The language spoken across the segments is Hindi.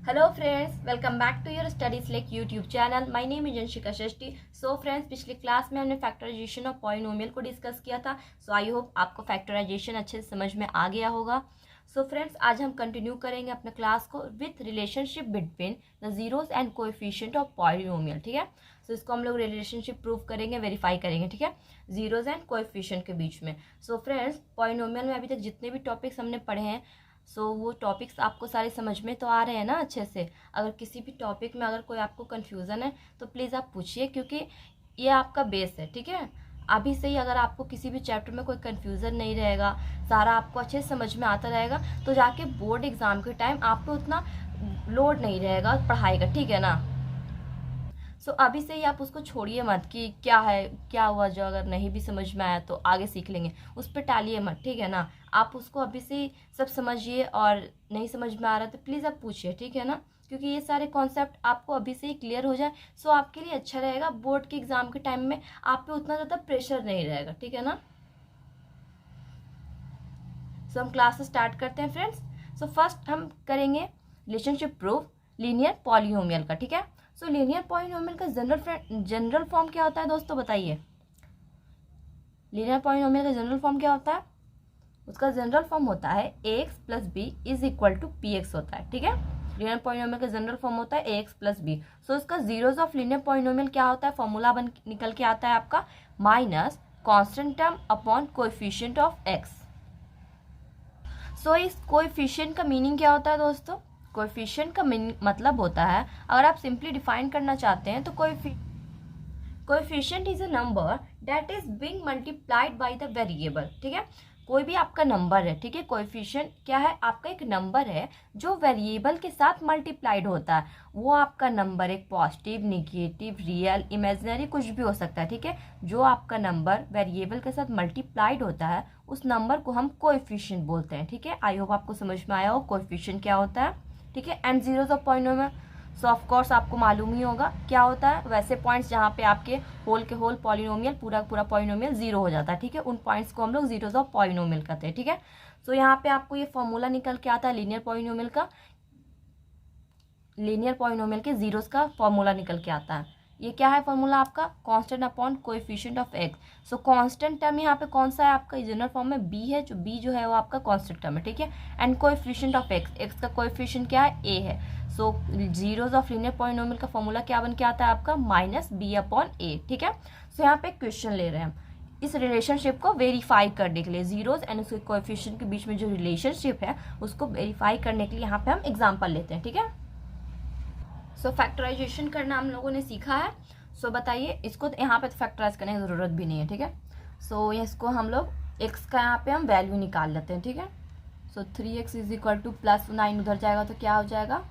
Hello friends, welcome back to your studies like YouTube channel. My name is Anshika Shashthi. So friends, पिछले क्लास में हमने फैक्टराइजेशन ऑफ पॉलिनोमियल को डिस्कस किया था। सो आई होप आपको फैक्टराइजेशन अच्छे से समझ में आ गया होगा। सो फ्रेंड्स, आज हम कंटिन्यू करेंगे अपने क्लास को with relationship between the zeros and coefficient of polynomial. ठीक है, सो इसको हम लोग रिलेशनशिप प्रूव करेंगे, वेरीफाई करेंगे। ठीक है, जीरोस एंड कोएफिशिएंट के बीच में। सो फ्रेंड्स, पॉलिनोमियल में अभी तक जितने भी टॉपिक्स हमने पढ़े हैं, वो टॉपिक्स आपको सारे समझ में तो आ रहे हैं ना अच्छे से। अगर किसी भी टॉपिक में अगर कोई आपको कन्फ्यूज़न है तो प्लीज़ आप पूछिए, क्योंकि ये आपका बेस है। ठीक है, अभी से ही अगर आपको किसी भी चैप्टर में कोई कन्फ्यूज़न नहीं रहेगा, सारा आपको अच्छे से समझ में आता रहेगा, तो जाके बोर्ड एग्ज़ाम के टाइम आप पे उतना लोड नहीं रहेगा पढ़ाई का। ठीक है ना। सो अभी से ही आप उसको छोड़िए मत कि क्या है क्या हुआ, जो अगर नहीं भी समझ में आया तो आगे सीख लेंगे, उस पर टालिए मत। ठीक है ना, आप उसको अभी से ही सब समझिए, और नहीं समझ में आ रहा तो प्लीज़ आप पूछिए। ठीक है ना, क्योंकि ये सारे कॉन्सेप्ट आपको अभी से ही क्लियर हो जाए, सो आपके लिए अच्छा रहेगा। बोर्ड के एग्ज़ाम के टाइम में आप पे उतना ज़्यादा प्रेशर नहीं रहेगा। ठीक है ना। सो हम क्लास स्टार्ट करते हैं फ्रेंड्स। सो फर्स्ट हम करेंगे रिलेशनशिप प्रूफ लीनियर पॉलिनोमियल का। ठीक है, सो लीनियर पॉलिनोमियल का जनरल फॉर्म क्या होता है दोस्तों, बताइए। लीनियर पॉलिनोमियल का जनरल फॉर्म क्या होता है? उसका जनरल फॉर्म होता है ax plus B is equal to px होता है। ठीक है, लीनियर पॉलिनोमियल का जनरल फॉर्म होता है ax प्लस बी। सो इसका जीरोज ऑफ लीनियर पॉलिनोमियल क्या होता है? फॉर्मूला निकल के आता है आपका minus constant term upon coefficient of x। सो इस कोएफिशिएंट का मीनिंग क्या होता है दोस्तों? कोएफिशिएंट का मतलब होता है, अगर आप सिंपली डिफाइन करना चाहते हैं तो coefficient is a number that is being multiplied by the variable. ठीक है, कोई भी आपका नंबर है, ठीक है, कोएफिशिएंट क्या है? आपका एक नंबर है जो वेरिएबल के साथ मल्टीप्लाइड होता है। वो आपका नंबर एक पॉजिटिव, निगेटिव, रियल, इमेजिनरी कुछ भी हो सकता है। ठीक है, जो आपका नंबर वेरिएबल के साथ मल्टीप्लाइड होता है उस नंबर को हम कोएफिशिएंट बोलते हैं। ठीक है, आई होप आपको समझ में आया हो कोएफिशिएंट क्या होता है। ठीक है, and zeros of polynomial, so of course आपको मालूम ही होगा क्या होता है। वैसे पॉइंट्स जहाँ पे आपके होल के होल पॉलिनोमियल पूरा पूरा पॉलिनोमियल जीरो हो जाता है। ठीक है, उन पॉइंट्स को हम लोग जीरोस ऑफ पॉलिनोमियल कहते हैं। ठीक है, सो यहाँ पे आपको ये फॉर्मूला निकल के आता है लीनियर पॉलिनोमियल का। लीनियर पॉलिनोमियल के जीरोस का फॉर्मूला निकल के आता है। ये क्या है फॉर्मूला आपका? Constant upon coefficient of x. So constant term यहाँ पे कौन सा है आपका? जनरल फॉर्म में बी है, जो बी जो है वो आपका कांस्टेंट टर्म है। ठीक है, and coefficient of x, x का कोएफिशिएंट क्या है? ए है। सो जीरोस ऑफ लीनियर पॉलिनोमियल का फॉर्मूला क्या बन के आता है आपका? माइनस बी अपॉन ए। ठीक है, सो यहाँ पे क्वेश्चन ले रहे हैं हम इस रिलेशनशिप को वेरीफाई करने के लिए। जीरोस एंड उसके कोएफिशिएंट के बीच में जो रिलेशनशिप है उसको वेरीफाई करने के लिए यहाँ पे हम एग्जाम्पल लेते हैं। ठीक है, सो फैक्टराइजेशन करना हम लोगों ने सीखा है। सो बताइए, इसको यहाँ पे तो फैक्टराइज करने की ज़रूरत भी नहीं है। ठीक है, सो इसको हम लोग एक्स का यहाँ पे हम वैल्यू निकाल लेते हैं। ठीक है, सो 3x is equal two plus 9 उधर जाएगा तो क्या हो जाएगा?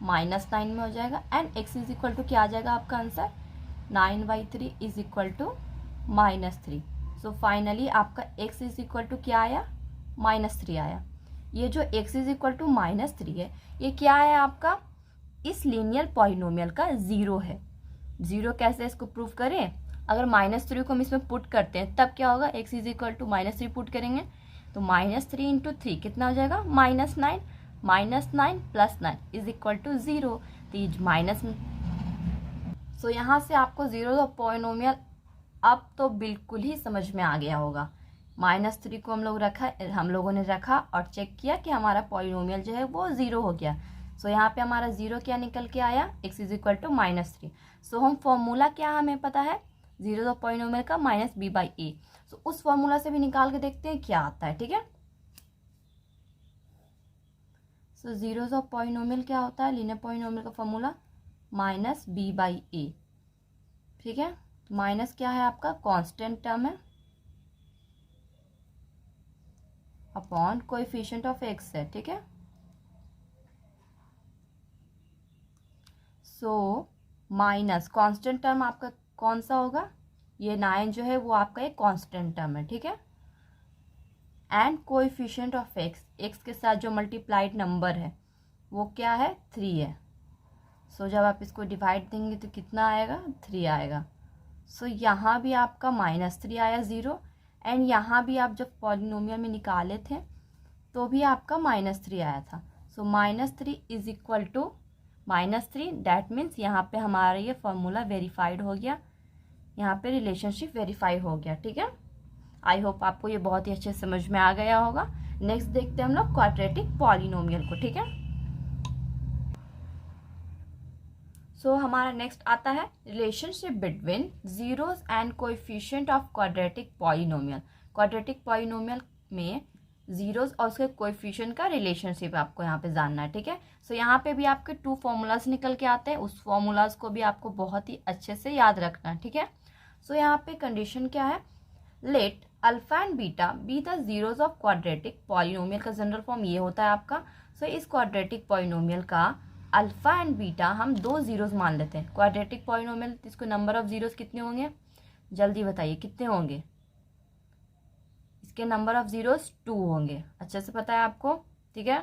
-9 में हो जाएगा। And x is equal to क्या आ जाएगा आपका answer? 9/3 is equal to -3। So finally आपका x इज इक्वल टू क्या आया? -3 आया। ये जो x इज इक्वल टू -3 है, ये क्या है आपका? इस लीनियर पॉलिनोमियल का जीरो है। जीरो कैसे इसको प्रूव करें? अगर -3 को हम इसमें पुट करते हैं तब क्या होगा? x is equal to -3 put करेंगे तो -3 इंटू 3 कितना हो जाएगा? -9। -9 प्लस 9 इज इक्वल टू 0। तो माइनस, सो यहाँ से आपको जीरो ऑफ पॉलिनोमियल अब तो बिल्कुल ही समझ में आ गया होगा। -3 को हम लोगों ने रखा और चेक किया कि हमारा पॉलिनोमियल जो है वो जीरो हो गया। सो यहाँ पे हमारा जीरो क्या निकल के आया? x is equal to -3। So हम फॉर्मूला क्या हमें पता है? जीरो ऑफ पॉलिनोमियल का -b/a। सो उस फॉर्मूला से भी निकाल के देखते हैं क्या आता है। ठीक है, सो जीरोस ऑफ पॉलिनोमियल क्या होता है? लीनियर पॉलिनोमियल का फॉर्मूला -b/a। ठीक है, माइनस क्या है आपका? कांस्टेंट टर्म है अपॉन कोएफिशिएंट ऑफ x है। ठीक है, सो माइनस कांस्टेंट टर्म आपका कौन सा होगा? ये 9 जो है वो आपका एक कांस्टेंट टर्म है। ठीक है, एंड कोएफिशिएंट ऑफ x के साथ जो मल्टीप्लाइड नंबर है वो क्या है? 3 है। सो जब आप इसको डिवाइड देंगे तो कितना आएगा? 3 आएगा। सो यहाँ भी आपका -3 आया ज़ीरो, एंड यहाँ भी आप जब पॉलिनोमियल में निकाले थे तो भी आपका -3 आया था। So -3 is equal to -3, that means यहाँ पे हमारा ये फॉर्मूला वेरीफाइड हो गया, यहाँ पे रिलेशनशिप वेरीफाई हो गया। ठीक है, आई होप आपको ये बहुत ही अच्छे से समझ में आ गया होगा। नेक्स्ट देखते हैं हम लोग क्वाड्रेटिक पॉलिनोमियल को। ठीक है, सो हमारा नेक्स्ट आता है relationship between zeros and coefficient of quadratic polynomial. Quadratic polynomial में जीरोस और उसके कोएफिशिएंट का रिलेशनशिप आपको यहाँ पे जानना है। ठीक है, सो यहाँ पे भी आपके 2 फॉर्मूलाज निकल के आते हैं, उस फॉर्मूलाज को भी आपको बहुत ही अच्छे से याद रखना है। ठीक है, सो यहाँ पे कंडीशन क्या है, let alpha and beta be the zeros of quadratic polynomial का जनरल फॉर्म ये होता है आपका। सो इस क्वाड्रेटिक पॉलिनोमियल का अल्फा एंड बीटा हम 2 जीरोस मान लेते हैं। क्वाड्रेटिक पॉलिनोमियल, इसको नंबर ऑफ जीरोस कितने होंगे, जल्दी बताइए कितने होंगे। इसके नंबर ऑफ जीरोस 2 होंगे, अच्छे से पता है आपको। ठीक है,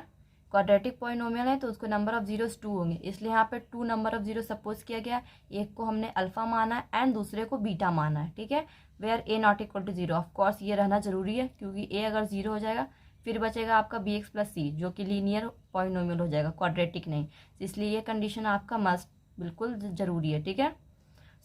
क्वाड्रेटिक पॉलिनोमियल है तो उसको नंबर ऑफ जीरोस 2 होंगे, इसलिए यहाँ पे 2 नंबर ऑफ जीरो सपोज किया गया। एक को हमने अल्फा माना है एंड दूसरे को बीटा माना है। ठीक है, where A not equal to 0, of course ये रहना जरूरी है, क्योंकि ए अगर 0 हो जाएगा फिर बचेगा आपका bx प्लस सी, जो कि लीनियर पॉलिनोमियल हो जाएगा, क्वाड्रेटिक नहीं। इसलिए ये कंडीशन आपका मस्ट बिल्कुल जरूरी है। ठीक है,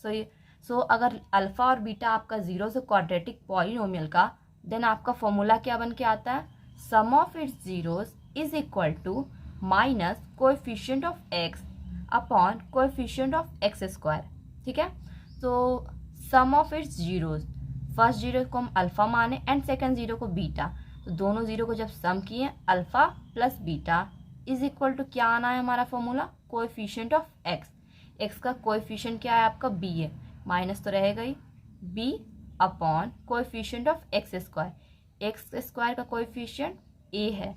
सो अगर अल्फा और बीटा आपका 0 से क्वाड्रेटिक पॉलिनोमियल का, देन आपका फॉर्मूला क्या बन के आता है, sum of its zeros is equal to minus coefficient of x upon coefficient of x square. ठीक है, तो sum of its zeros, first zero को हम अल्फा माने एंड सेकंड जीरो को बीटा, तो दोनों जीरो को जब सम किए alpha plus beta is equal to क्या आना है हमारा formula, coefficient of x. X का कोएफिशिएंट क्या है आपका बी है, माइनस तो रहेगा ही, b upon coefficient of x square. X square का कोएफिशिएंट ए है,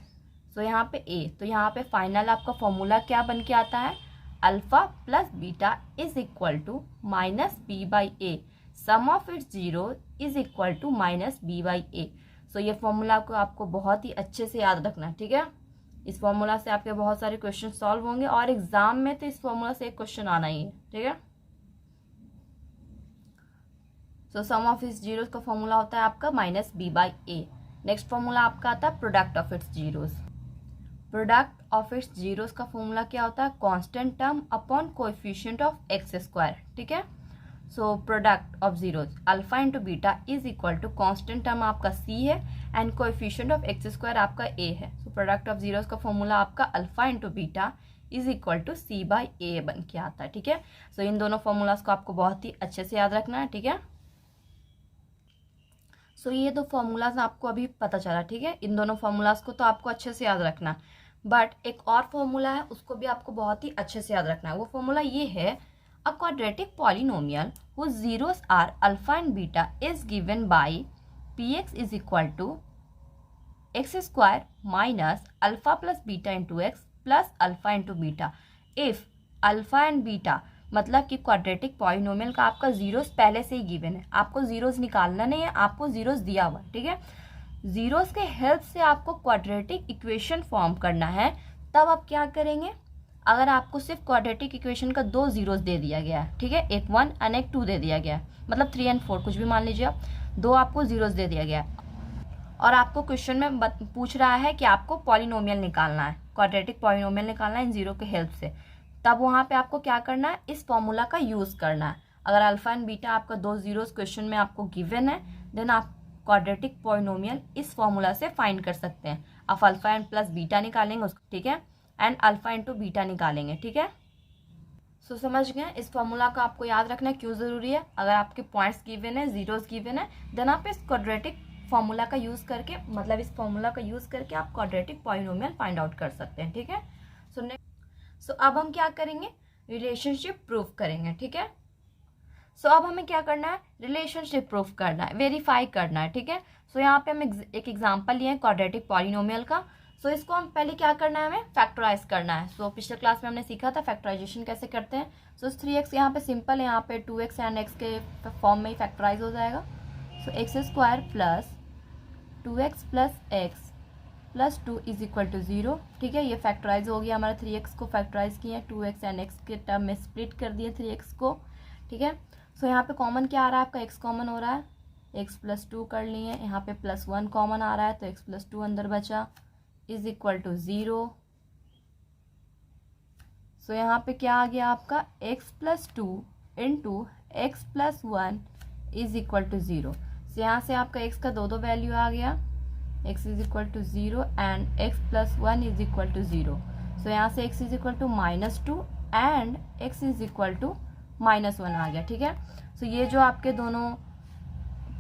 सो यहाँ पे ए, तो यहाँ पे फाइनल आपका फॉर्मूला क्या बन के आता है, alpha plus beta is equal to minus B by a, sum of its zero is equal to minus B by a. So ये फॉर्मूला को आपको बहुत ही अच्छे से याद रखना है। ठीक है, इस फॉर्मूला से आपके बहुत सारे क्वेश्चन सॉल्व होंगे और एग्जाम में तो इस फॉर्मूला से एक क्वेश्चन आना ही है। ठीक है, so sum of its zeros का फॉर्मूला होता है आपका minus B by A. Next formula आपका आता है product of its zeros. Product of its zeros का फॉर्मूला क्या होता है, constant term upon coefficient of x square. ठीक है, so product of zeros alpha into beta is equal to constant term आपका सी है and coefficient of x square आपका ए है। सो प्रोडक्ट ऑफ जीरोस का फॉर्मूला आपका alpha into beta is equal to c by a बन के आता है। ठीक है, सो इन दोनों फॉर्मूलाज को आपको बहुत ही अच्छे से याद रखना है। ठीक है, सो ये दो फॉर्मूलाज आपको अभी पता चला। ठीक है, इन दोनों फॉर्मूलाज को तो आपको अच्छे से याद रखना, बट एक और फॉर्मूला है उसको भी आपको बहुत ही अच्छे से याद रखना है। वो फॉर्मूला ये है, a quadratic polynomial whose zeros are alpha and beta is given by px is equal to x square minus alpha plus beta into x plus alpha into beta if alpha and beta, मतलब कि क्वाड्रेटिक पॉलिनोमियल का आपका जीरोस पहले से ही गिवन है, आपको जीरोस निकालना नहीं है, आपको जीरोस दिया हुआ है। ठीक है, जीरोस के हेल्प से आपको क्वाड्रेटिक इक्वेशन फॉर्म करना है। तब आप क्या करेंगे, अगर आपको सिर्फ क्वाड्रेटिक इक्वेशन का 2 जीरोस दे दिया गया है, ठीक है, एक 1 एंड एक 2 दे दिया गया है, मतलब 3 एंड 4 कुछ भी मान लीजिए आप, 2 आपको जीरोस दे दिया गया है और आपको क्वेश्चन में पूछ रहा है कि आपको पॉलिनोमियल निकालना है, क्वाड्रेटिक पॉलिनोमियल निकालना है इन जीरो के हेल्प से, तब वहाँ पे आपको क्या करना है, इस फॉर्मूला का यूज़ करना है। अगर अल्फा एंड बीटा आपका 2 जीरोस क्वेश्चन में आपको गिवन है, देन आप क्वाड्रेटिक पॉलिनोमियल इस फॉर्मूला से फाइंड कर सकते हैं। आप अल्फा एंड प्लस बीटा निकालेंगे उसको, ठीक है, एंड अल्फा इंटू बीटा निकालेंगे। ठीक है, सो समझ गए, इस फॉर्मूला का आपको याद रखना क्यों ज़रूरी है। अगर आपके पॉइंट्स गिवन है, जीरोस गिवन है, देन आप इस क्वाड्रेटिक फॉर्मूला का यूज़ करके, मतलब इस फॉर्मूला का यूज़ करके आप क्वाड्रेटिक पॉलिनोमियल फाइंड आउट कर सकते हैं। ठीक है, सो अब हम क्या करेंगे, रिलेशनशिप प्रूफ करेंगे। ठीक है, सो अब हमें क्या करना है, रिलेशनशिप प्रूफ करना है, वेरीफाई करना है। ठीक है, सो यहाँ पे हम एक एग्जाम्पल लिए क्वाड्रेटिक पॉलिनोमियल का। सो इसको हम पहले क्या करना है, हमें फैक्टराइज करना है। सो पिछले क्लास में हमने सीखा था फैक्टराइजेशन कैसे करते हैं। सो 3x यहाँ पे सिंपल है, यहाँ पे 2x एंड x के फॉर्म में ही फैक्टराइज हो जाएगा। So x square plus 2x plus x plus 2 is equal to 0। ठीक है, ये फैक्टराइज हो गया हमारा, 3x को फैक्टराइज किए, 2x एंड x के टर्म में स्प्लिट कर दिए 3x को। ठीक है, सो यहाँ पे कॉमन क्या आ रहा है आपका, x कॉमन हो रहा है, x प्लस 2 कर लिए, यहाँ पे प्लस 1 कॉमन आ रहा है तो x प्लस 2 अंदर बचा, इज इक्वल टू 0। सो यहाँ पे क्या आ गया आपका x+2 into x+1 is equal to 0। So यहाँ से आपका x का दो वैल्यू आ गया, x is equal to 0 and x+1 is equal to 0। So यहाँ से x is equal to -2 and x is equal to -1 आ गया। ठीक है, सो ये जो आपके दोनों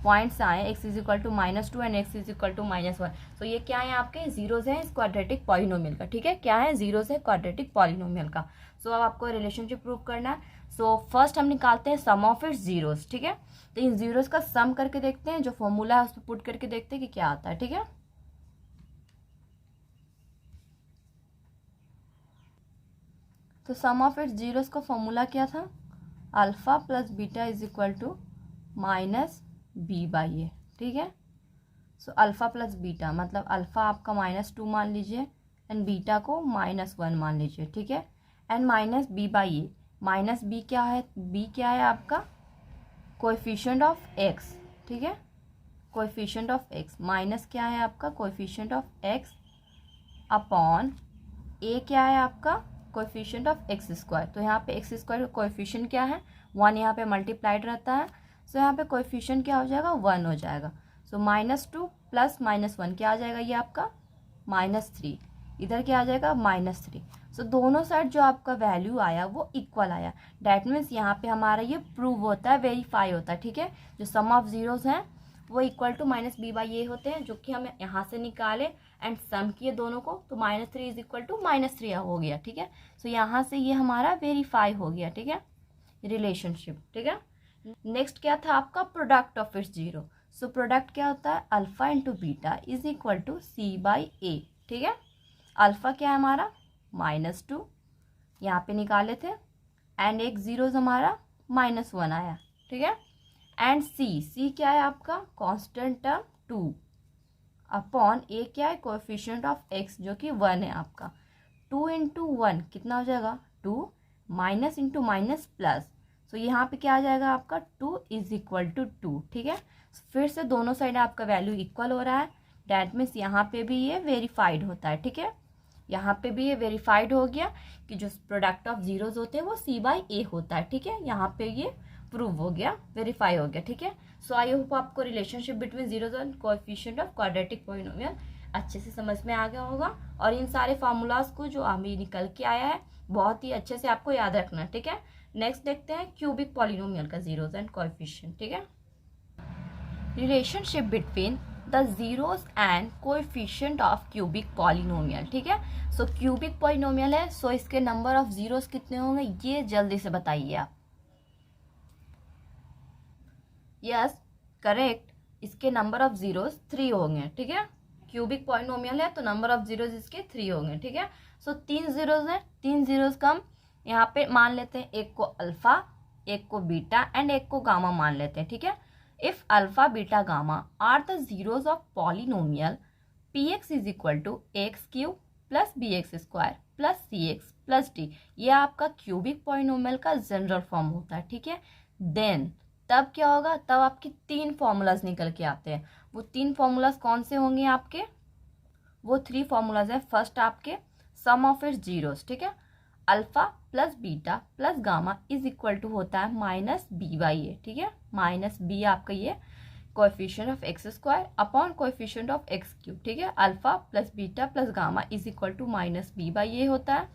पॉइंट्स आए x is equal to -2 and x is equal to -1, so ये क्या है आपके जीरोज हैं इस क्वाड्रेटिक पॉलिनोमियल का। ठीक है, क्या है, जीरोज है क्वाड्रेटिक पॉलिनोमियल का। सो अब आपको रिलेशनशिप प्रूव करना है। सो फर्स्ट हम निकालते हैं सम ऑफ इट्स जीरोज। ठीक है, तो इन जीरोज का सम करके देखते हैं, जो फॉर्मूला है उस पर पुट करके देखते हैं कि क्या आता है। ठीक है, तो सम ऑफ इट्स जीरोज का फॉर्मूला क्या था, alpha plus beta is equal to -b/a। ठीक है, सो अल्फा प्लस बीटा मतलब अल्फा आपका -2 मान लीजिए एंड बीटा को -1 मान लीजिए। ठीक है, एंड -b/a, -b क्या है, b क्या है आपका कोएफिशिएंट ऑफ x। ठीक है, कोएफिशिएंट ऑफ x, माइनस क्या है आपका coefficient of x upon a क्या है आपका कोएफिशिएंट ऑफ x²। तो यहाँ पे x² का कोएफिशिएंट क्या है 1, यहाँ पे मल्टीप्लाइड रहता है। सो यहाँ पे कोएफिशिएंट क्या हो जाएगा 1 हो जाएगा। सो -2 प्लस -1 क्या आ जाएगा, ये आपका -3, इधर क्या आ जाएगा -3। सो दोनों साइड जो आपका वैल्यू आया वो इक्वल आया। डैट मीन्स यहाँ पे हमारा ये प्रूव होता है, वेरीफाई होता है। ठीक है, जो सम ऑफ जीरोज हैं वो इक्वल टू -b/a होते हैं, जो कि हमें यहाँ से निकाले एंड सम किए दोनों को, तो -3 इज इक्वल टू -3 हो गया। ठीक है, सो यहाँ से ये हमारा वेरीफाई हो गया। ठीक है, रिलेशनशिप। ठीक है, नेक्स्ट क्या था आपका product of its zero. So product क्या होता है, alpha into beta is equal to c/a। ठीक है, अल्फा क्या है हमारा -2, यहाँ पे निकाले थे, एंड एक जीरोज हमारा -1 आया। ठीक है, एंड c क्या है आपका कांस्टेंट टर्म 2 अपॉन a क्या है कोएफिशिएंट ऑफ x जो कि 1 है आपका। 2 इंटू 1 कितना हो जाएगा 2, माइनस इंटू माइनस प्लस, सो यहाँ पे क्या आ जाएगा आपका 2 इज इक्वल टू 2। ठीक है, फिर से दोनों साइड आपका वैल्यू इक्वल हो रहा है, डैट मीन्स यहाँ पे भी ये वेरीफाइड होता है। ठीक है, यहाँ पे भी ये वेरीफाइड हो गया कि जो प्रोडक्ट ऑफ जीरोज होते हैं वो c/a होता है। ठीक है, यहाँ पे ये प्रूव हो गया, वेरीफाई हो गया। ठीक है, सो आई होप आपको relationship between zeros and coefficient of quadratic polynomial अच्छे से समझ में आ गया होगा, और इन सारे फार्मूलाज को जो अभी निकल के आया है बहुत ही अच्छे से आपको याद रखना है। ठीक है, नेक्स्ट देखते हैं क्यूबिक पॉलिनोमियल का जीरोज एंड कोएफिशिएंट। ठीक है, relationship between the zeros and coefficient of cubic polynomial. ठीक है, सो क्यूबिक पॉलिनोमियल है, सो इसके नंबर ऑफ जीरोज कितने होंगे ये जल्दी से बताइए आप। यस करेक्ट, इसके नंबर ऑफ जीरोज 3 होंगे। ठीक है, क्यूबिक पॉलिनोमियल है तो नंबर ऑफ जीरोज इसके 3 होंगे। ठीक है, सो 3 जीरोज है, 3 जीरोज का हम यहाँ पे मान लेते हैं, एक को अल्फा, एक को बीटा एंड एक को गामा मान लेते हैं। ठीक है, if alpha beta gamma are the zeros of polynomial px is equal to x³ plus bx² plus cx plus d, ये आपका क्यूबिक पॉलिनोमियल का जनरल फॉर्म होता है। ठीक है, देन तब क्या होगा, तब आपके 3 फॉर्मूलाज निकल के आते हैं। वो 3 फॉर्मूलाज कौन से होंगे आपके, वो 3 फॉर्मूलाज है। फर्स्ट आपके सम ऑफ इट्स जीरोज। ठीक है, alpha plus beta plus gamma is equal to होता है -b/a। ठीक है, -b आपका ये coefficient of x² upon coefficient of x³। ठीक है, alpha plus beta plus gamma is equal to -b/a होता है।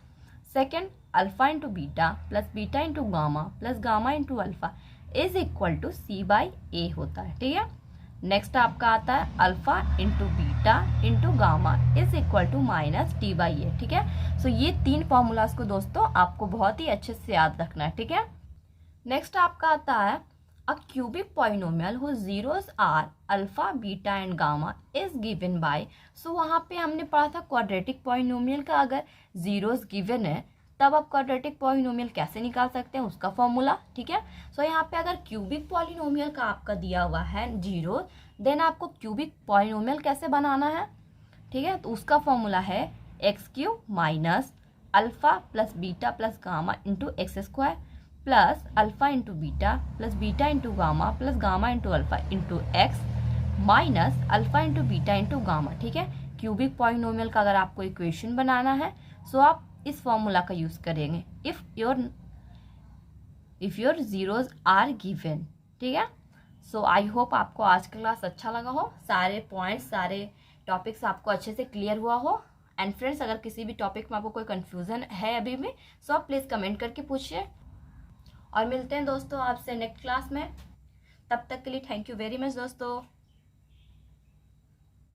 Second alpha into beta plus beta into gamma plus gamma into alpha is equal to c/a होता है। ठीक है, नेक्स्ट आपका आता है alpha into beta into gamma is equal to -d/a। ठीक है, सो ये 3 फॉर्मूलाज को दोस्तों आपको बहुत ही अच्छे से याद रखना है। ठीक है, नेक्स्ट आपका आता है a cubic polynomial whose zeros are alpha beta and gamma is given by, so वहाँ पे हमने पढ़ा था क्वाड्रेटिक पॉलिनोमियल का अगर जीरोज गिवन है तब आप क्वाड्रेटिक पॉलिनोमियल कैसे निकाल सकते हैं उसका फॉर्मूला। ठीक है, सो यहाँ पे अगर क्यूबिक पॉलिनोमियल का आपका दिया हुआ है जीरो, देन आपको क्यूबिक पॉलिनोमियल कैसे बनाना है। ठीक है, तो उसका फॉर्मूला है x³ minus alpha plus beta plus gamma into x² plus alpha into beta plus beta into gamma into alpha into x minus alpha into beta into gamma. ठीक है, क्यूबिक पॉलिनोमियल का अगर आपको इक्वेशन बनाना है सो आप इस फॉर्मूला का यूज़ करेंगे if your zeros are given, ठीक है। सो आई होप आपको आज का क्लास अच्छा लगा हो, सारे पॉइंट्स सारे टॉपिक्स आपको अच्छे से क्लियर हुआ हो। एंड फ्रेंड्स, अगर किसी भी टॉपिक में आपको कोई कन्फ्यूज़न है अभी भी, सो आप प्लीज़ कमेंट करके पूछिए। और मिलते हैं दोस्तों आपसे नेक्स्ट क्लास में। तब तक के लिए थैंक यू वेरी मच दोस्तों।